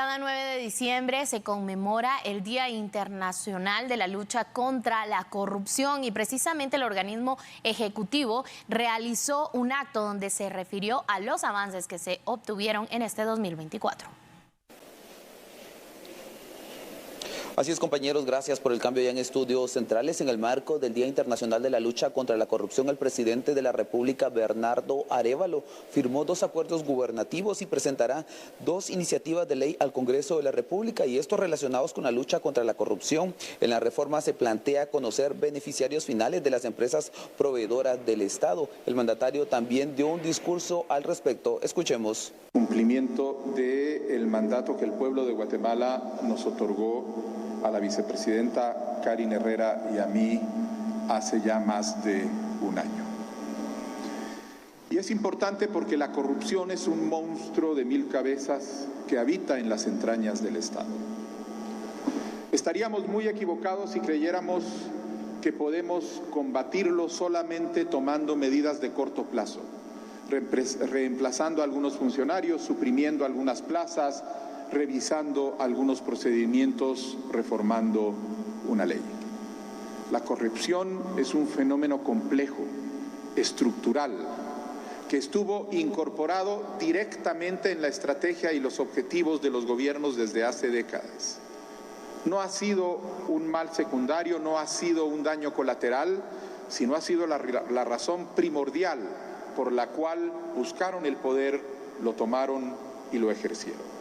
Cada 9 de diciembre se conmemora el Día Internacional de la Lucha contra la Corrupción y precisamente el organismo ejecutivo realizó un acto donde se refirió a los avances que se obtuvieron en este 2024. Así es, compañeros, gracias por el cambio ya en estudios centrales. En el marco del Día Internacional de la Lucha contra la Corrupción, el presidente de la República, Bernardo Arévalo, firmó 2 acuerdos gubernativos y presentará 2 iniciativas de ley al Congreso de la República, y estos relacionados con la lucha contra la corrupción. En la reforma se plantea conocer beneficiarios finales de las empresas proveedoras del Estado. El mandatario también dio un discurso al respecto. Escuchemos. Cumplimiento del mandato que el pueblo de Guatemala nos otorgó a la vicepresidenta Karine Herrera y a mí hace ya más de un año. Y es importante porque la corrupción es un monstruo de 1000 cabezas que habita en las entrañas del Estado. Estaríamos muy equivocados si creyéramos que podemos combatirlo solamente tomando medidas de corto plazo, reemplazando a algunos funcionarios, suprimiendo algunas plazas, revisando algunos procedimientos, reformando una ley. La corrupción es un fenómeno complejo, estructural, que estuvo incorporado directamente en la estrategia y los objetivos de los gobiernos desde hace décadas. No ha sido un mal secundario, no ha sido un daño colateral, sino ha sido la razón primordial por la cual buscaron el poder, lo tomaron y lo ejercieron.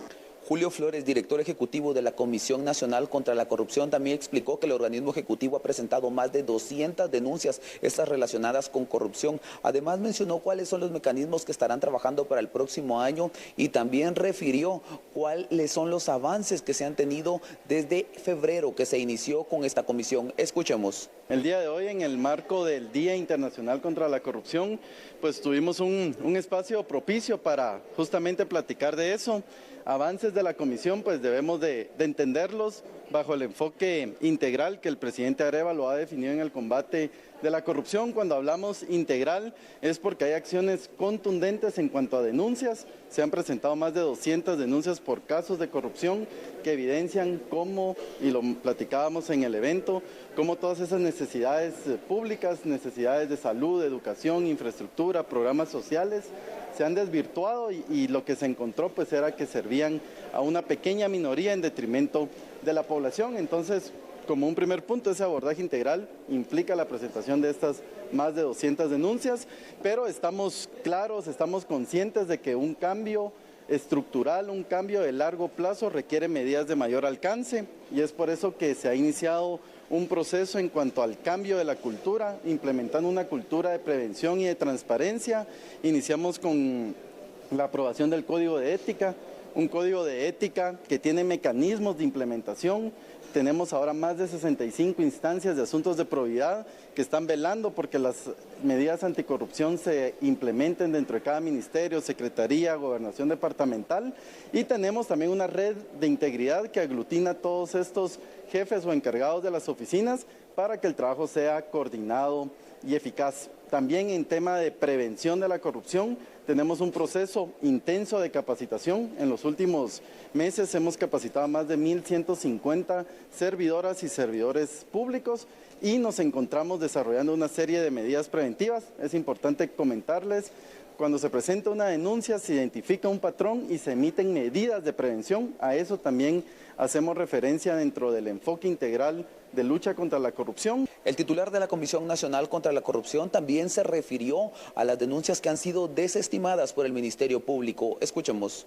Julio Flores, director ejecutivo de la Comisión Nacional contra la Corrupción, también explicó que el organismo ejecutivo ha presentado más de 200 denuncias, estas relacionadas con corrupción. Además mencionó cuáles son los mecanismos que estarán trabajando para el próximo año y también refirió cuáles son los avances que se han tenido desde febrero que se inició con esta comisión. Escuchemos. El día de hoy, en el marco del Día Internacional contra la Corrupción, pues tuvimos un espacio propicio para justamente platicar de eso. Avances de la comisión, pues debemos de entenderlos bajo el enfoque integral que el presidente Arévalo ha definido en el combate de la corrupción. Cuando hablamos integral es porque hay acciones contundentes en cuanto a denuncias. Se han presentado más de 200 denuncias por casos de corrupción que evidencian cómo, y lo platicábamos en el evento, cómo todas esas necesidades públicas, necesidades de salud, educación, infraestructura, programas sociales, se han desvirtuado y lo que se encontró pues era que servían a una pequeña minoría en detrimento de la población. Entonces, como un primer punto, ese abordaje integral implica la presentación de estas más de 200 denuncias, pero estamos claros, estamos conscientes de que un cambio estructural, un cambio de largo plazo requiere medidas de mayor alcance, y es por eso que se ha iniciado un proceso en cuanto al cambio de la cultura, implementando una cultura de prevención y de transparencia. Iniciamos con la aprobación del Código de Ética, un código de ética que tiene mecanismos de implementación. Tenemos ahora más de 65 instancias de asuntos de probidad que están velando porque las medidas anticorrupción se implementen dentro de cada ministerio, secretaría, gobernación departamental, y tenemos también una red de integridad que aglutina a todos estos jefes o encargados de las oficinas para que el trabajo sea coordinado y eficaz. También en tema de prevención de la corrupción tenemos un proceso intenso de capacitación. En los últimos meses hemos capacitado a más de 1.150 servidoras y servidores públicos y nos encontramos desarrollando una serie de medidas preventivas. Es importante comentarles, cuando se presenta una denuncia se identifica un patrón y se emiten medidas de prevención. A eso también hacemos referencia dentro del enfoque integral de lucha contra la corrupción. El titular de la Comisión Nacional contra la Corrupción también se refirió a las denuncias que han sido desestimadas por el Ministerio Público. Escuchemos.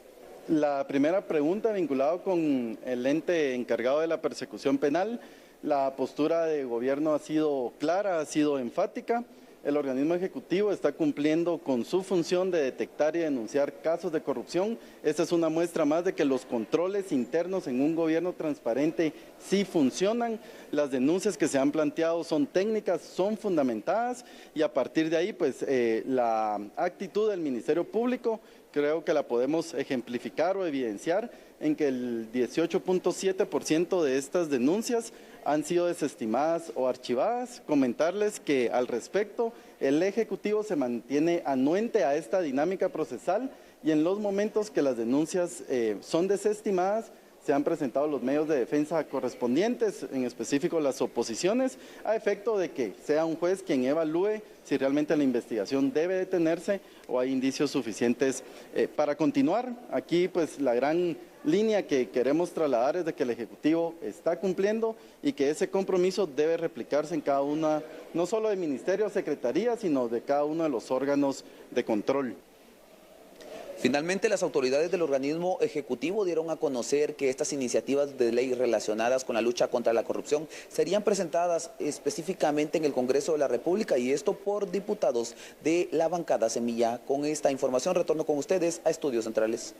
La primera pregunta vinculada con el ente encargado de la persecución penal, la postura del gobierno ha sido clara, ha sido enfática. El organismo ejecutivo está cumpliendo con su función de detectar y denunciar casos de corrupción. Esta es una muestra más de que los controles internos en un gobierno transparente sí funcionan. Las denuncias que se han planteado son técnicas, son fundamentadas, y a partir de ahí pues la actitud del Ministerio Público creo que la podemos ejemplificar o evidenciar en que el 18.7% de estas denuncias han sido desestimadas o archivadas. Comentarles que al respecto el Ejecutivo se mantiene anuente a esta dinámica procesal y en los momentos que las denuncias son desestimadas se han presentado los medios de defensa correspondientes, en específico las oposiciones, a efecto de que sea un juez quien evalúe si realmente la investigación debe detenerse o hay indicios suficientes para continuar. Aquí pues la gran línea que queremos trasladar es de que el Ejecutivo está cumpliendo y que ese compromiso debe replicarse en cada una, no solo de ministerios, secretarías, sino de cada uno de los órganos de control. Finalmente, las autoridades del organismo ejecutivo dieron a conocer que estas iniciativas de ley relacionadas con la lucha contra la corrupción serían presentadas específicamente en el Congreso de la República, y esto por diputados de la bancada Semilla. Con esta información retorno con ustedes a Estudios Centrales.